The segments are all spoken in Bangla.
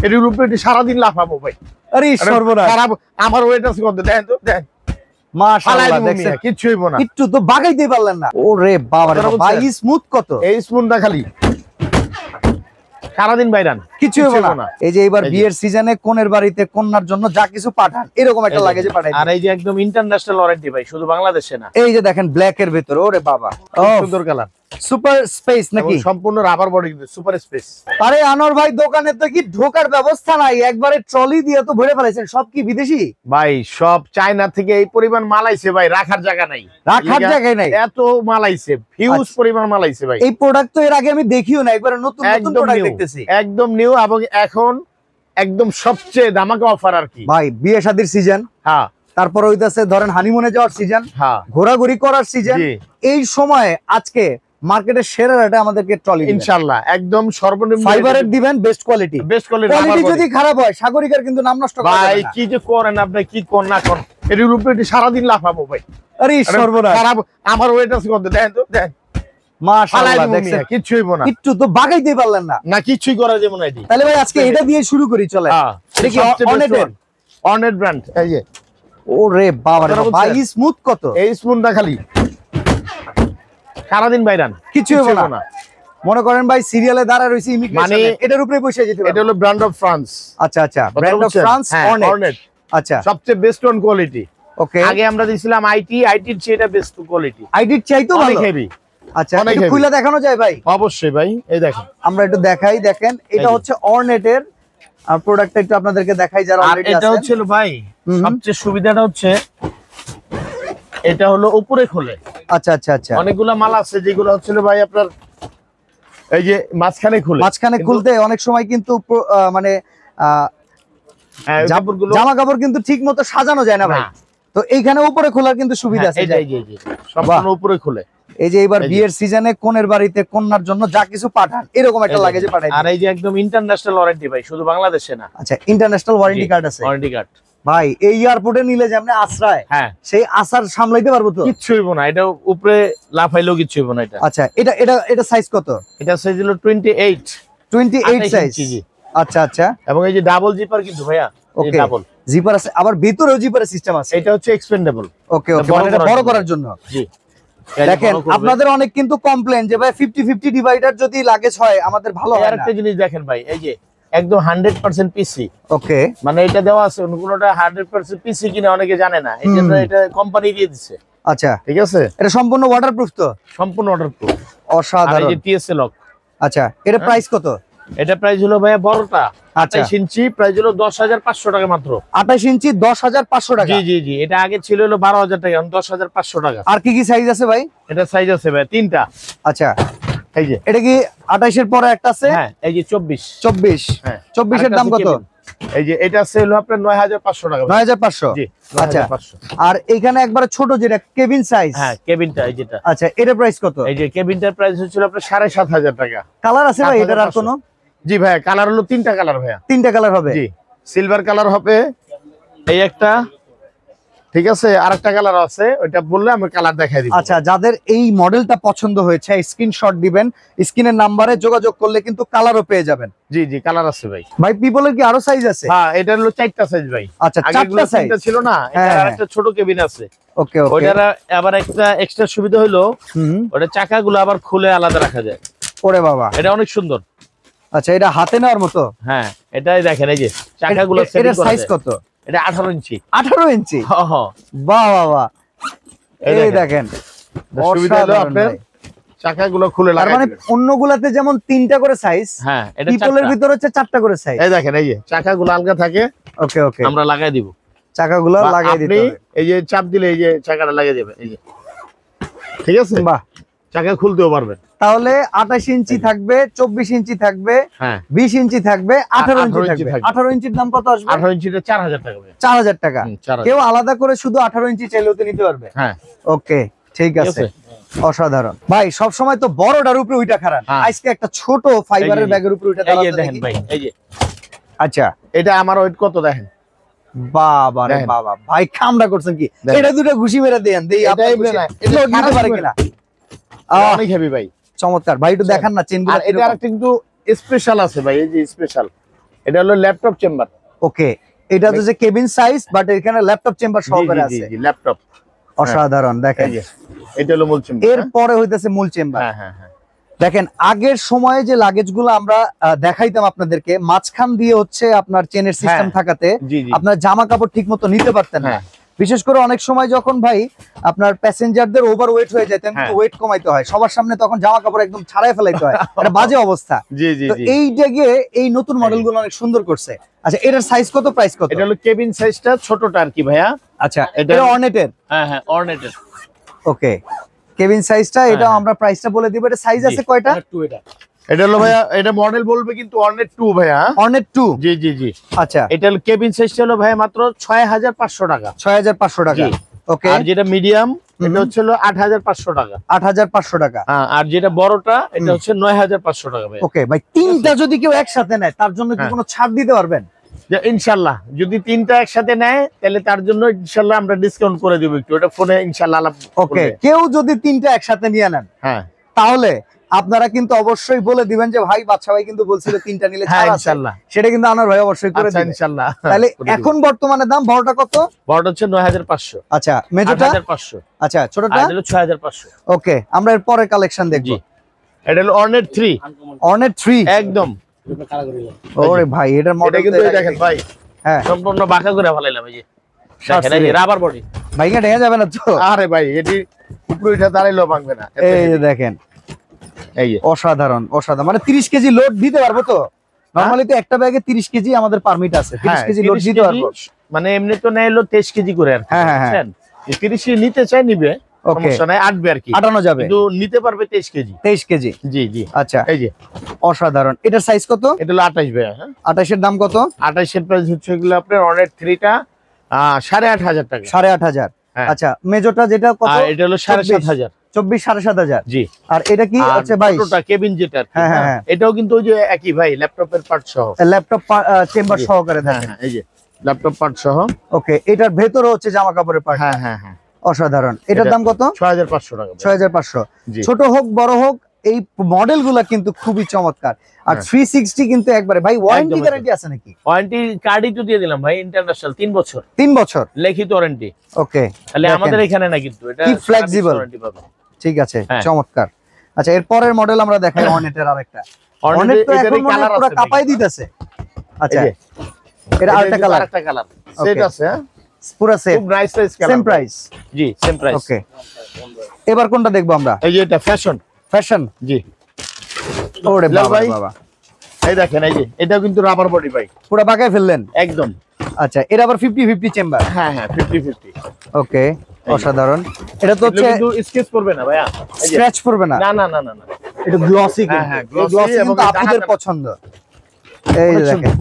এর উপরে সারাদিন লাফাবো ভাই। আরে সর্বনাশ, খারাপ আমার ওয়েট আছে কত দেখেন তো, দেখেন মাশাআল্লাহ, দেখছেন কিচ্ছু হইব না, একটু তো বাগাইতে পারলেন না। ওরে বাবা রে, ভাই স্মুথ কত, এই স্পুনটা খালি সারাদিন বাইরান কিছু হইব না। এই যে এবার বিয়ের সিজনে কোনের বাড়িতে কন্যার জন্য যা কিছু পাঠান, এরকম একটা লাগেজে পাঠাই। আর এই যে একদম ইন্টারন্যাশনাল ওয়ারেন্টি ভাই, শুধু বাংলাদেশে না। এই যে দেখেন ব্ল্যাক এর ভিতর, ওরে বাবা সুন্দর কালার, সুপার স্পেস নাকি, সম্পূর্ণ রাবার বডি কিন্তু সুপার স্পেস। আরে আনোয়ার ভাই, দোকানে তো কি ঢোকার ব্যবস্থা নাই, একবারে ট্রলি দিয়ে তো ভরে ফেলেছেন। সব কি বিদেশি ভাই? সব চায়না থেকে এই পরিমাণ মাল আইছে ভাই, রাখার জায়গা নাই, রাখার জায়গায় নাই, এত মাল আইছে, হিউজ পরিমাণ মাল আইছে ভাই। এই প্রোডাক্ট তো এর আগে আমি দেখিও না, একবারে নতুন নতুন প্রোডাক্ট দেখতেছি, একদম নিউ। এবং এখন একদম সবচেয়ে ধামাকা অফার আর কি ভাই, বিয়ে শাদীর সিজন, হ্যাঁ, তারপর হইতাছে ধরেন হানিমুনে যাওয়ার সিজন, হ্যাঁ, ঘোরাঘুরি করার সিজন। এই সময় আজকে মার্কেটের সেরা রেটে আমাদেরকে ট্রলি ইনশাআল্লাহ একদম সর্বনিম্ন ফাইবারের দিবেন, বেস্ট কোয়ালিটি। বেস্ট কোয়ালিটি যদি খারাপ হয় সাগরিকার কিন্তু নাম নষ্ট করা ভাই। কি যে করেন আপনি, কি কোন না কোন, এর উপরে সারাদিন লাফাবো ভাই। আরে সর্বনাশ, খারাপ আমার ওয়েট আছে কত দেখেন তো, দেখেন মাশাআল্লাহ, দেখছেন কিচ্ছু হইব না, একটু তো বাগাইতে পারলেন না, না কিছুই করা যাবে না। এটি তাহলে ভাই আজকে এটা দিয়ে শুরু করি, চলে। এটা কি অনেট ব্র্যান্ড? এই যে ওরে বাবা রে, ভাই স্মুথ কত, এই স্পুনটা খালি সারাদিন বাইরান কিছু হইব না। মনে করেন ভাই সিরিয়ালে দাঁড়া রইছি মানে এটার উপরে বসে যেতে পারবে। এটা হলো ব্র্যান্ড অফ ফ্রান্স। আচ্ছা আচ্ছা, ব্র্যান্ড অফ ফ্রান্স অনেট। আচ্ছা, সবচেয়ে বেস্ট ওয়ান কোয়ালিটি। ওকে, আগে আমরা দিছিলাম আইটির চেয়ে এটা বেস্ট কোয়ালিটি, আইটির চাইতো ভালো, অনেক হেভি। আচ্ছা, একটু খুলে দেখানো যায় ভাই? অবশ্যই ভাই, এই দেখেন আমরা একটু দেখাই। দেখেন এটা হচ্ছে অর্নেটের আর প্রোডাক্টটা একটু আপনাদেরকে দেখাই যারা অলরেডি আছে। এটা হচ্ছে ভাই সবচেয়ে সুবিধাটা হচ্ছে এটা হলো উপরে খোলে। আচ্ছা আচ্ছা আচ্ছা, অনেকগুলা মাল আছে যেগুলো হচ্ছে ভাই আপনার এই যে মাঝখানে খুলে, মাঝখানে খুলতে অনেক সময় কিন্তু মানে জামা কাপড় কিন্তু ঠিক মতো সাজানো যায় না ভাই, তো এইখানে উপরে খোলার কিন্তু সুবিধা আছে। সম্পূর্ণ উপরে খুলে। এই যে এবার বিয়ের সিজনে কোনের বাড়িতে কন্যার জন্য যা কিছু পাঠান, এরকম একটা লাগেজে পাঠাই। আর এই যে একদম ইন্টারন্যাশনাল ওয়ারেন্টি ভাই, শুধু বাংলাদেশে না। আচ্ছা, ইন্টারন্যাশনাল ওয়ারেন্টি কার্ড আছে, ওয়ারেন্টি কার্ড ভাই। এই এয়ারপোর্টে নিলে যে আপনি আশ্রয়, হ্যাঁ, সেই আসার সামলাইতে পারবো তো? কিচ্ছু হইব না, এটা উপরে লাফাইলেও কিচ্ছু হইব না। এটা আচ্ছা, এটা সাইজ কত? এটা সাইজ হলো 28 সাইজ। আচ্ছা আচ্ছা, এবং এই যে ডাবল জিপার কিন্তু ভাইয়া, ওকে, ডাবল জিপার আছে, আবার ভিতরেও জিপারের সিস্টেম আছে। এটা হচ্ছে এক্সপেন্ডেবল। ওকে ওকে, মানে এটা বড় করার জন্য। জি, দেখেন আপনাদের অনেক কিন্তু কমপ্লেইন যে ভাই 50-50 ডিভাইডার যদি লাগেজ হয় আমাদের ভালো হয় না। আরেকটা জিনিস দেখেন ভাই, এই যে একদম 100% পিসি। ওকে, মানে এটা দেওয়া আছে, কোনটা 100% পিসি কিনা অনেকে জানে না, এটা কোম্পানি দিয়ে দিচ্ছে। আচ্ছা, ঠিক আছে, এটা সম্পূর্ণ ওয়াটারপ্রুফ তো? সম্পূর্ণ ওয়াটারপ্রুফ, অসাধারণ। আর এই যে টিএসএ লক। আচ্ছা, এটা প্রাইস কত? এটা প্রাইস হলো ভাইয়া বড়টা 28 ইঞ্চি, প্রাইস হলো 10,500 টাকা মাত্র। 28 ইঞ্চি 10,500 টাকা? জি জি জি, এটা আগে ছিল হলো 12,000 টাকা, এখন 10,500 টাকা। আর কি কি সাইজ আছে ভাই? এটা সাইজ আছে ভাই তিনটা। আচ্ছা, এই যে এটা কি 28 এর পরে একটা আছে? হ্যাঁ, এই যে 24। হ্যাঁ, 24 এর দাম কত? এই যে এটা আছে হলো আপনার 9,500 টাকা। 9,500? জি, আচ্ছা। 9,500। আর এখানে একবারে ছোট যেটা কেবিন সাইজ? হ্যাঁ, কেবিনটা এই যেটা। আচ্ছা, এটা প্রাইস কত? এই যে কেবিনটার প্রাইস হচ্ছিল আপনার 7,500 টাকা। কালার আছে ভাই এটার আর কোনো? জি ভাই, কালার হলো তিনটা কালার ভাইয়া। তিনটা কালার হবে? জি, সিলভার কালার হবে এই একটা, ঠিক আছে, আরেকটা কালার আছে, ওইটা বললে আমি কালার দেখাই দিব। আচ্ছা, যাদের এই মডেলটা পছন্দ হয়েছে স্ক্রিনশট দিবেন, স্ক্রিনের নাম্বারে যোগাযোগ করলে কিন্তু কালারও পেয়ে যাবেন। জি জি, কালার আছে ভাই। ভাই পিপলের কি আরো সাইজ আছে? হ্যাঁ, এটা হলো 4টা সাইজ ভাই। আচ্ছা, 4টা সাইজ ছিল না, এটা আরেকটা ছোট কেবিন আছে। ওকে ওকে, ওইটার আবার একটা এক্সট্রা সুবিধা হলো ওটা চাকাগুলো আবার খুলে আলাদা রাখা যায়। ওরে বাবা, এটা অনেক সুন্দর। আচ্ছা, এটা হাতে নেওয়ার মতো? হ্যাঁ, এটাই দেখেন, এই যে চাকাগুলো সেটিং করা যায়। এটার সাইজ কত? এটা 18 ইঞ্চি। 18 ইঞ্চি? হ্যাঁ হ্যাঁ, বাহ বাহ বাহ, এই দেখেন সুবিধা হলো আপনার চাকাগুলো খুলে লাগাই মানে অন্যগুলাতে যেমন 3টা করে সাইজ, হ্যাঁ, এটা পিপলের ভিতর হচ্ছে 4টা করে সাইজ। এই দেখেন, এই যে চাকাগুলো আলগা থাকে। ওকে ওকে, আমরা লাগাই দিব, চাকাগুলো লাগাই দিতে হবে। এই যে চাপ দিলে এই যে চাকাটা লাগিয়ে যাবে, এই যে, ঠিক আছে। বাহ, চাকা খুলতেও পারবেন। তাহলে 28 ইঞ্চি থাকবে, 24 ইঞ্চি থাকবে, হ্যাঁ, 20 ইঞ্চি থাকবে, 18 ইঞ্চি থাকবে। 18 ইঞ্চির দাম কত আসবে? 18 ইঞ্চিটা 4,000 টাকা। 4,000 টাকা। কেউ আলাদা করে শুধু 18 ইঞ্চি চাইলেও তো নিতে পারবে। হ্যাঁ, ওকে, ঠিক আছে, অসাধারণ। ভাই সব সময় তো বড়টার উপরে ওইটা খারাপ, আজকে একটা ছোট ফাইবারের ব্যাগের উপরে ওইটা দাঁড়াতে দেখেন ভাই, এই যে। আচ্ছা, এটা আমার ওয়েট কত দেখেন। বাবা রে বাবা, ভাই কামড়া করছেন কি? এটা দুটো ঘুষি মেরে দেন, দেই এটাই না, এটা নিতে পারে কিনা? অনেক হেভি ভাই, চমৎকার। ভাই একটু দেখান না চেনগুলো। আর এটা আরেকটা কিন্তু স্পেশাল আছে ভাই, এই যে স্পেশাল, এটা হলো ল্যাপটপ চেম্বার। ওকে, এটা হচ্ছে কেবিন সাইজ, বাট এখানে ল্যাপটপ চেম্বার সহকারে আছে। ল্যাপটপ অসাধারণ। দেখেন এটা হলো মূল চেম্বার, এরপরে হইতেছে মূল চেম্বার। হ্যাঁ হ্যাঁ হ্যাঁ। দেখেন আগের সময়ে যে লাগেজ গুলো আমরা দেখাইতাম আপনাদেরকে, মাঝখান দিয়ে হচ্ছে আপনার চেনের সিস্টেম থাকাতে আপনার জামা কাপড় ঠিক মতো নিতে পারতেন না। বিশেষ করে অনেক সময় যখন ভাই আপনার প্যাসেঞ্জারদের ওভার ওয়েট হয়ে যায়, কিন্তু ওয়েট কমাইতে হয়, সবার সামনে তখন জামা কাপড় একদম ছাড়াই ফেলাইতে হয়, এটা বাজে অবস্থা। তো এই জায়গা এই নতুন মডেল গুলো অনেক সুন্দর করছে। আচ্ছা, এটার সাইজ কত, প্রাইস কত? এটা হলো কেবিন সাইজটা ছোটটা আর কি ভাইয়া। আচ্ছা, এটা অর্নেটের? হ্যাঁ হ্যাঁ, অর্নেটের। ওকে, কেবিন সাইজটা, এটা আমরা প্রাইসটা বলে দিব। এটা সাইজ আছে কয়টা? এটা হলো ভাইয়া, এটা মডেল বলবে কিন্তু অর্নেট 2 ভাইয়া। অর্নেট 2? জি জি জি। আচ্ছা, এটা হলো কেবিন সাইজটা হলো ভাইয়া মাত্র 6500 টাকা। 6500 টাকা। ওকে, আর যেটা মিডিয়াম এটা হচ্ছে হলো 8500 টাকা। 8500 টাকা। হ্যাঁ, আর যেটা বড়টা এটা হচ্ছে 9500 টাকা ভাই। ওকে ভাই, তিনটা যদি কেউ একসাথে নেয় তার জন্য কি কোনো ছাড় দিতে পারবেন? ইনশাআল্লাহ, যদি তিনটা একসাথে নেয় তাহলে তার জন্য ইনশাআল্লাহ আমরা ডিসকাউন্ট করে দেব একটু, এটা ফোনে ইনশাআল্লাহ। ওকে, কেউ যদি তিনটা একসাথে নিয়ে নেন, হ্যাঁ, তাহলে আপনারা কিন্তু অবশ্যই বলে দিবেন যে ভাই বাদশা ভাই কিন্তু বলছিল তিনটা নিলে ছাড় আছে, ইনশাআল্লাহ সেটা কিন্তু আনার ভাই অবশ্যই করে দিবেন ইনশাআল্লাহ। তাহলে এখন বর্তমানে দাম বড়টা কত? বড়টা হচ্ছে 9500। আচ্ছা, মেজোটা 8500। আচ্ছা, ছোটটা এটা হলো 6500। ওকে, আমরা এর পরের কালেকশন দেখব। এটা হলো অর্নেট 3। অর্নেট 3 একদম। ওরে ভাই, এটার মডেল কিন্তু দেখেন ভাই, হ্যাঁ, সম্পূর্ণ বাঁকা করে ফেলাইলাম। এই যে দেখেন, এই রাবার বডি ভাই, এটা ঢেকে যাবে না তো? আরে ভাই, এটি উপরে উঠে দাঁড়াইলেও ভাঙবে না। এই যে দেখেন, এই অসাধারণ অসাধারণ, মানে 30 কেজি লোড দিতে পারবো তো? নরমালি তো একটা ব্যাগে 30 কেজি আমাদের পারমিট আছে, 30 কেজি লোড দিতে পারবো। মানে এমনি তো নেয়লো 23 কেজি করে আর কি। হ্যাঁ হ্যাঁ, 30 নিতে চাই নিবে, সমস্যা নাই, আটবে আর কি, আটানো যাবে, কিন্তু নিতে পারবে 23 কেজি। 23 কেজি, জি জি। আচ্ছা, এই যে অসাধারণ। এটার সাইজ কত? এটা হলো 28 ভাই। হ্যাঁ, 28 এর দাম কত? 28 এর প্রাইস হচ্ছে এগুলো আপনার অর্নেট 3 টা 8500 টাকা। 8500। আচ্ছা, মেজোটা যেটা কত? এটা হলো 7500। 24 7500। জি। আর এটা কি আছে ভাই? ছোটটা কেবিন যেটা। হ্যাঁ হ্যাঁ, এটাও কিন্তু ওই যে একই ভাই, ল্যাপটপের পার্ট সহ, ল্যাপটপ চেম্বার সহকারে দেখেন, এই যে ল্যাপটপ পার্ট সহ। ওকে, এটার ভেতরে হচ্ছে জামা কাপড়ের পার্ট। হ্যাঁ হ্যাঁ হ্যাঁ, অসাধারণ। এটার দাম কত? 6500 টাকা। 6500। ছোট হোক বড় হোক, এই মডেলগুলো কিন্তু খুবই চমৎকার। আর 360 কিন্তু একবারে ভাই, ওয়ারেন্টি গ্যারান্টি আছে নাকি? ওয়ারেন্টি কার্ডই তো দিয়ে দিলাম ভাই, ইন্টারন্যাশনাল 3 বছর। 3 বছর লিখিত ওয়ারেন্টি। ওকে, তাহলে আমাদের এখানে না, কিন্তু এটা কি ফ্লেক্সিবল ওয়ারেন্টি পাবে। ঠিক আছে, চমৎকার। আচ্ছা, এর পরের মডেল আমরা দেখাই অর্নেটের আরেকটা। অর্নেট তো এখন কালার পুরো কাপাই দিতেছে। আচ্ছা, এটা আরেকটা কালার, আরেকটা কালার সেট আছে। হ্যাঁ, পুরো সেট, খুব nice size colour, same price. জি, সেম প্রাইস। ওকে, এবার কোনটা দেখবো আমরা? এই যে এটা ফ্যাশন। ফ্যাশন, জি। ওরে বাবা বাবা, এই দেখেন, এই যে এটাও কিন্তু রাবার বডি ভাই, পুরো বাঁকায় ফেললেন একদম। আচ্ছা, এটা আবার 50-50 চেম্বার। হ্যাঁ হ্যাঁ, 50-50। ওকে, অসাধারণ। এটা তো হচ্ছে কিন্তু স্কেচ করবে না ভাইয়া, স্ক্র্যাচ করবে না। না না না না, এটা গ্লসি। হ্যাঁ হ্যাঁ, গ্লসি এবং আপনাদের পছন্দ। এই যে দেখেন,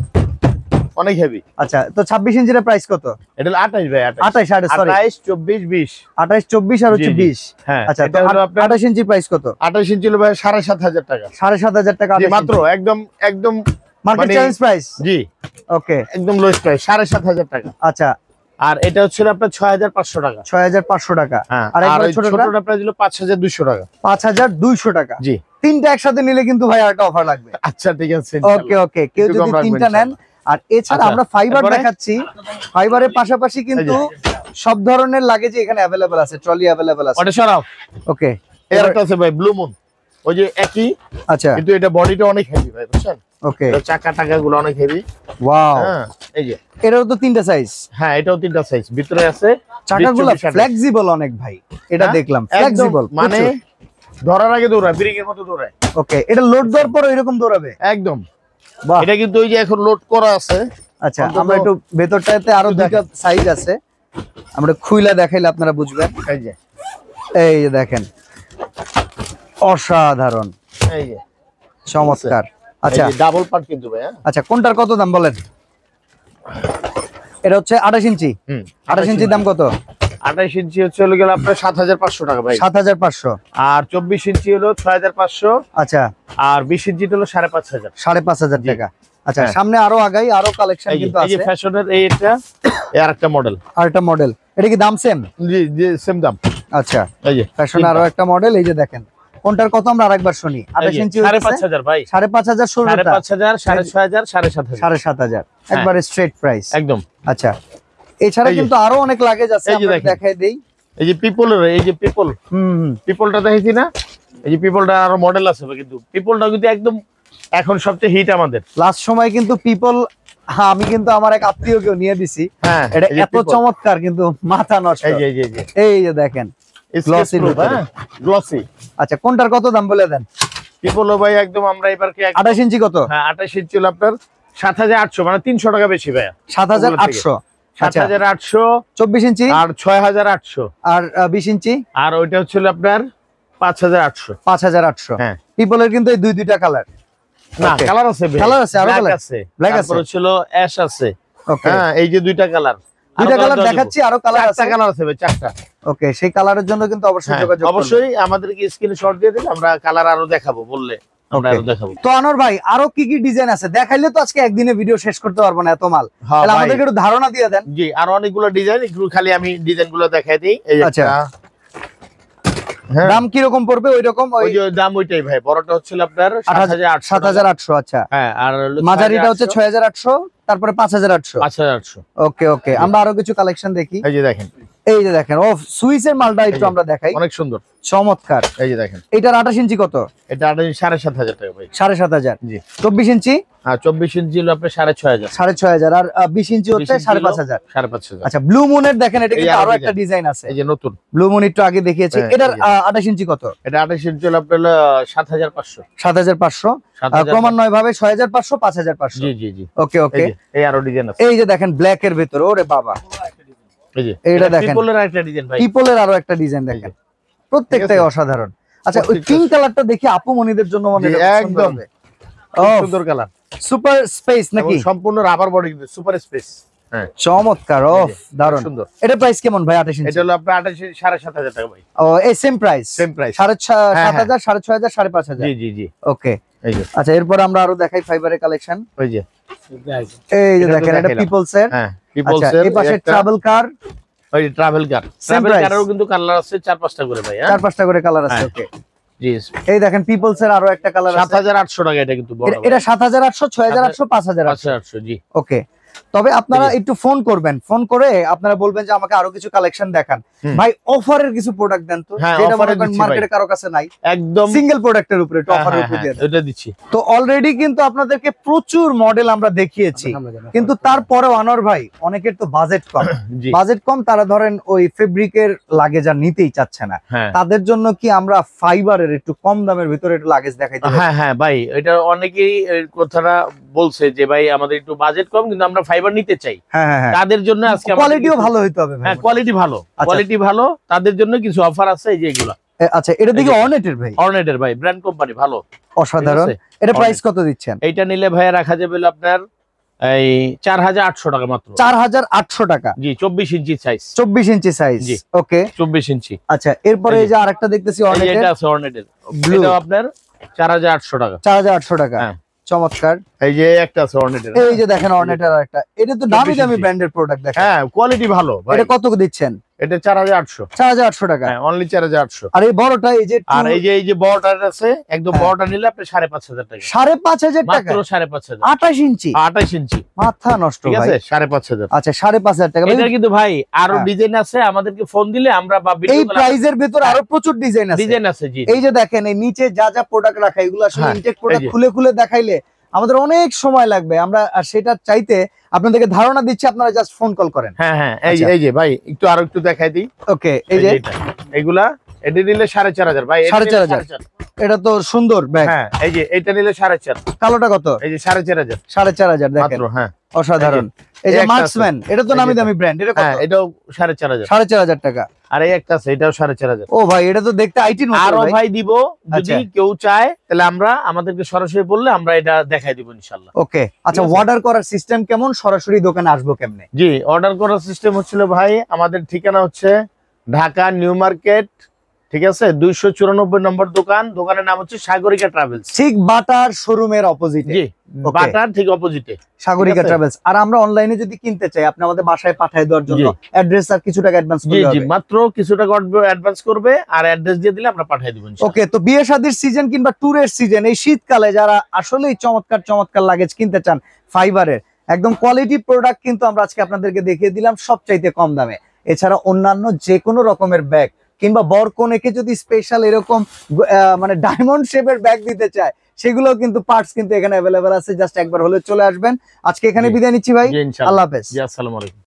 অনেক হেভি। আচ্ছা, তো 26 ইঞ্চির প্রাইস কত? এটা 28 ভাই। 28 সরি, 28 24 20। 28 24 আর হচ্ছে 20। হ্যাঁ, আচ্ছা, এটা হলো আপনার 28 ইঞ্চির প্রাইস কত? 28 ইঞ্চি হলো ভাই 7500 টাকা। 7500 টাকা মাত্র, একদম একদম মার্কেট চ্যালেঞ্জ প্রাইস। জি, ওকে, একদম লোয়েস্ট প্রাইস 7500 টাকা। আচ্ছা, আর এটা হচ্ছে আপনার 6500 টাকা। 6500 টাকা। আর একবার ছোটটা প্রাইস হলো 5200 টাকা। 5200 টাকা। জি, তিনটা একসাথে নিলে কিন্তু ভাই আরেকটা অফার লাগবে। আচ্ছা, ঠিক আছে, ওকে ওকে, কেউ যদি তিনটা নেন। আর এছাড়া আমরা ফাইবার দেখাচ্ছি, ফাইবারের পাশাপাশি কিন্তু সব ধরনের লাগেজ এখানে अवेलेबल আছে, ট্রলি अवेलेबल আছে। ওটা সরাও। ওকে, এর একটা আছে ভাই, ব্লু মুন, ওই যে একই। আচ্ছা, কিন্তু এটা বডিটা অনেক হেভি ভাই, বুঝছেন? ওকে, চাকা টাকাগুলো অনেক হেভি। ওয়াও, হ্যাঁ, এই যে এটাও তো তিনটা সাইজ। হ্যাঁ, এটাও তিনটা সাইজ, ভিতরে আছে। চাকাগুলো ফ্লেক্সিবল অনেক ভাই, এটা দেখলাম ফ্লেক্সিবল, মানে ধরার আগে দৌড়ায়, ব্রেকের মতো দৌড়ায়। ওকে, এটা লোড দেওয়ার পর এরকম দৌড়াবে একদম। এটা কিন্তু ওই যে এখন লোড করা আছে। আচ্ছা, আমরা একটু ভেতরটাতে আরো দুইটা সাইজ আছে, আমরা খুইলা দেখাইলে আপনারা বুঝবেন। এই যে, এই যে দেখেন, অসাধারণ, এই যে চমৎকার। আচ্ছা, ডাবল পার্ট কিন্তু ভাই। আচ্ছা, কোনটার কত দাম বলেন? এটা হচ্ছে 28 ইঞ্চি। 28 ইঞ্চির দাম কত? 28 ইঞ্চি হচ্ছে হলো গেল আপনার 7500 টাকা ভাই। 7500। আর 24 ইঞ্চি হলো 6500। আচ্ছা, আর 20 ইঞ্চি হলো 5500। 5500 টাকা। আচ্ছা, সামনে আরো আগাই, আরো কালেকশন কিন্তু আছে। এই যে ফ্যাশনের এইটা, এই আরেকটা মডেল। আরেকটা মডেল, এটা কি দাম সেম? জি জি, সেম দাম। আচ্ছা, এই যে ফ্যাশনের আরো একটা মডেল, এই যে দেখেন, কোনটার কত আমরা আরেকবার শুনি। 28 ইঞ্চি 5,500 ভাই, 5,500 ষোলোটা, 5,500, 6,500, 7,500, 7,500 একবারে স্ট্রেট প্রাইস একদম। আচ্ছা, এছাড়া কিন্তু আরো অনেক লাগেজ আছে, আমরা দেখাই দেই। এই যে পিপলের, এই যে পিপলটা দেখাইছি না, এই যে পিপলটা আরো মডেল আছে কিন্তু পিপলটা কিন্তু একদম এখন সবচেয়ে হিট আমাদের। লাস্ট সময় কিন্তু পিপল, হ্যাঁ আমি কিন্তু আমার এক আত্মীয়কেও নিয়ে দিছি। হ্যাঁ, এটা এত চমৎকার কিন্তু মাথা নষ্ট। এই যে দেখেন গ্লসি, গ্লসি। আচ্ছা, কোনটার কত দাম বলে দেন? পিপল ভাই একদম আমরা এবার কি 28 ইঞ্চি কত? হ্যাঁ 28 ইঞ্চি হলো আপনার 7,800, মানে 300 টাকা বেশি ভাই। 7,800, 7,800। 24 ইঞ্চি আর 6,800, আর 20 ইঞ্চি, আর ওইটা হচ্ছিল আপনার 5,800। 5,800। হ্যাঁ, পিপলের কিন্তু এই দুইটা কালার না, কালার আছে ভাই, কালার আছে, আরো কালার আছে, ব্ল্যাক আছে, তারপর ছিল অ্যাশ আছে। ওকে, হ্যাঁ, এই যে দুইটা কালার দেখাচ্ছি, আরো কালার আছে, কালার আছে ভাই, 4টা। ওকে, সেই কালারের জন্য কিন্তু অবশ্যই যোগাযোগ করবেন। অবশ্যই আমাদেরকে স্ক্রিনশট দিয়ে দিলে আমরা কালার আরো দেখাবো, বললে আমরা আরো দেখাবো। তো আনোয়ার ভাই, আরো কি কি ডিজাইন আছে দেখাইলে তো আজকে একদিনে ভিডিও শেষ করতে পারবো না এত মাল, তাহলে আমাদেরকে একটু ধারণা দিয়ে দেন। জি, আর অনেকগুলো ডিজাইন, একটু খালি আমি ডিজাইনগুলো দেখাই দিই। এই আচ্ছা, দাম কি রকম পড়বে? ওই রকম, ওই যে দাম ওইটাই ভাই, বড়টা হচ্ছিল আপনার 7,800। আচ্ছা, হ্যাঁ, আর মাঝারিটা হচ্ছে 6,800, তারপরে 5,800। ওকে ওকে, আমরা আরো কিছু কালেকশন দেখি। এই যে দেখেন, এই যে দেখেন, ও সুইসের মালটা একটু আমরা দেখাই, অনেক সুন্দর, চমৎকার। এই যে দেখেন, এটার 28 ইঞ্চি কত? এটা 7,500 টাকা ভাই। 7,500। জি। 24 ইঞ্চি? হ্যাঁ, 24 ইঞ্চি হলো আপনার 6,500। 6,500 আর 20 ইঞ্চি হচ্ছে 5,500। 5,500। আচ্ছা, ব্লু মুনের দেখেন, এটা কিন্তু আরো একটা ডিজাইন আছে, এই যে নতুন ব্লু মুন একটু আগে দেখিয়েছি। এটার 28 ইঞ্চি কত? এটা 28 ইঞ্চি হলো আপনার 7,500। 7,500 ক্রমান্বয়ে ভাবে 6,500, 5,500। জি জি জি। ওকে ওকে, এই আরো ডিজাইন আছে। এই যে দেখেন ব্ল্যাক এর ভিতরে, ওরে বাবা, এই যে এইটা দেখেন, পিপলের একটা ডিজাইন ভাই, পিপলের আরো একটা ডিজাইন দেখেন, প্রত্যেকটাই অসাধারণ। আচ্ছা, ওই পিঙ্ক কালারটা দেখি আপু মনিদের জন্য মনে একদম সুন্দর কালার, সুপার স্পেস নাকি? সম্পূর্ণ রাবার বডি কিন্তু সুপার স্পেস। হ্যাঁ, চমৎকার, দারুণ সুন্দর। এটা প্রাইস কেমন ভাই? 28 ইঞ্চি এটা হলো আপনার 7,500 টাকা ভাই। ও, এই সেম প্রাইস? Same price, 7,500, 6,500, 5,500। জি জি জি। ওকে, এই যে আচ্ছা, এরপর আমরা আরো দেখাই ফাইবারের কালেকশন। ওই যে এই যে দেখেন, এটা পিপলস এর। হ্যাঁ, পিপলস এর। এই পাশে ট্রাভেল কার, ওই ট্রাভেল কারেরও কিন্তু কালার আছে 4-5টা করে ভাই। 4-5টা করে কালার আছে। ওকে, জি। এই দেখেন পিপলস এর আরো একটা কালার আছে, 7,800 টাকা। এটা কিন্তু বড়, এটা 7,800, 6,800, 5,800। জি। ওকে, তবে আপনারা একটু ফোন করবেন, ফোন করে আপনারা বলবেন যে আমাকে আরো কিছু কালেকশন দেখান ভাই, অফারের কিছু প্রোডাক্ট দেন তো, যেটা মার্কেটে কারো কাছে নাই, একদম সিঙ্গেল প্রোডাক্টের উপরে একটু অফারের উপরে দিয়ে দেন। এটা দিচ্ছি। তো অলরেডি কিন্তু আপনাদেরকে প্রচুর মডেল আমরা দেখিয়েছি, কিন্তু তারপরেও আনোয়ার ভাই, অনেকের তো বাজেট কম, তারা ধরেন ওই ফেব্রিকের লাগেজ আর নিতেই চাচ্ছে না, তাদের জন্য কি আমরা ফাইবারের একটু কম দামের ভিতরে একটু লাগেজ দেখাইতে? হ্যাঁ হ্যাঁ ভাই, এটা অনেকেই কথাটা বলছে যে ভাই আমাদের একটু বাজেট কম, কিন্তু আমরা ফাইবার নিতে চাই। হ্যাঁ, তাদের জন্য আজকে কোয়ালিটিও ভালো হইতে হবে। হ্যাঁ, কোয়ালিটি ভালো, তাদের জন্য কিছু অফার আছে, এই যে এগুলা। আচ্ছা, এটা দেখি অর্নেটের ভাই, অর্নেটের ভাই, ব্র্যান্ড কোম্পানি, ভালো, অসাধারণ। এটা প্রাইস কত দিচ্ছেন? এইটা নিলে ভাই রাখা যাবে আপনার এই 4,800 টাকা মাত্র। 4,800 টাকা? জি, 24 ইঞ্চি সাইজ। 24 ইঞ্চি সাইজ, ওকে, 24 ইঞ্চি। আচ্ছা, এরপরে এই যে আরেকটা দেখতেছি অর্নেটের, এটা আছে অর্নেটের, এটা আপনার 4,800 টাকা। 4,800 টাকা, চমৎকার। এই যে একটা আছে অর্নেটের, এই যে দেখেন অর্নেটের আরেকটা, এটা তো দামি দামি ব্র্যান্ডের প্রোডাক্ট দেখেন। হ্যাঁ, কোয়ালিটি ভালো ভাই। এটা কত দিচ্ছেন? এটা 4,800। 4,800 টাকা, হ্যাঁ, অনলি 4,800। আর এই বড়টা, এই যে আর এই যে বড়টা আছে, একদম বড়টা নিলে আপনি 5,500 টাকা। 5,500 টাকা মাত্র 5,500। 28 ইঞ্চি? 28 ইঞ্চি, মাথা নষ্ট ভাই। ঠিক আছে, 5,500। আচ্ছা, 5,500 টাকা। এটা কিন্তু ভাই আরো ডিজাইন আছে, আমাদেরকে ফোন দিলে আমরা বা ভিডিও এই প্রাইজের ভিতর আরো প্রচুর ডিজাইন আছে। জি। এই যে দেখেন, এই নিচে যা যা প্রোডাক্ট রাখা, এগুলো আসলে ইনটেক প্রোডাক্ট খুলে খুলে দেখাইলে আমাদের অনেক সময় লাগবে, আমরা সেটা চাইতে আপনাদেরকে ধারণা দিচ্ছি, আপনারা জাস্ট ফোন কল করেন। হ্যাঁ, এই যে ভাই একটু আরো একটু দেখাই দিই। ওকে, এই যে এগুলা, এটা নিলে 4,500 ভাই। 4,500, এটা তো সুন্দর ব্যাগ। হ্যাঁ, এই যে এটা নিলে 4,500। কালোটা কত? এই যে 4,500। 4,500 দেখেন, হ্যাঁ, অসাধারণ। এই যে মার্কসম্যান, এটা তো নামি দামি ব্র্যান্ড, এটা কত? হ্যাঁ, এটাও 4,500। 4,500 টাকা। আর এই একটা আছে, এটাও 4,500। ও ভাই, এটা তো দেখতে আইটি নতুন। আরো ভাই দিব, যদি কেউ চায় তাহলে আমরা আমাদেরকে সরাসরি বললে আমরা এটা দেখাই দিব ইনশাআল্লাহ। ওকে, আচ্ছা, অর্ডার করার সিস্টেম কেমন? সরাসরি দোকানে আসবো কেমনে? জি, অর্ডার করার সিস্টেম হচ্ছিল ভাই, আমাদের ঠিকানা হচ্ছে ঢাকা নিউ মার্কেট, ঠিক আছে, 294 নম্বর দোকান। দোকানের নাম হচ্ছে সাগরিকা ট্রাভেলস, ঠিক বাটার শোরুমের অপোজিটে। জি, বাটার ঠিক অপোজিটে সাগরিকা ট্রাভেলস। আর আমরা অনলাইনে যদি কিনতে চাই, আপনি আমাদের বাসায় পাঠিয়ে দেওয়ার জন্য অ্যাড্রেস আর কিছু টাকা অ্যাডভান্স করতে হবে? জি, মাত্র কিছু টাকা অ্যাডভান্স করবে আর অ্যাড্রেস দিয়ে দিলে আমরা পাঠিয়ে দেব ইনশাআল্লাহ। ওকে, তো বিয়ে শাদীর সিজন কিংবা ট্যুরের সিজন, এই শীতকালে যারা আসলেই চমৎকার চমৎকার লাগেজ কিনতে চান, ফাইবারের একদম কোয়ালিটি প্রোডাক্ট কিন্তু আমরা আজকে আপনাদেরকে দেখিয়ে দিলাম সবচাইতে কম দামে। এছাড়া অন্যান্য যে কোনো রকমের ব্যাগ কিংবা বরকনেকে যদি স্পেশাল এরকম মানে ডায়মন্ড শেপের ব্যাগ দিতে চায়, সেগুলো কিন্তু পার্টস কিন্তু এখানে অ্যাভেলেবেল আছে। জাস্ট একবার হলে চলে আসবেন। আজকে এখানে বিদায় নিচ্ছি ভাই, আল্লাহ হাফেজ। আসসালামু আলাইকুম।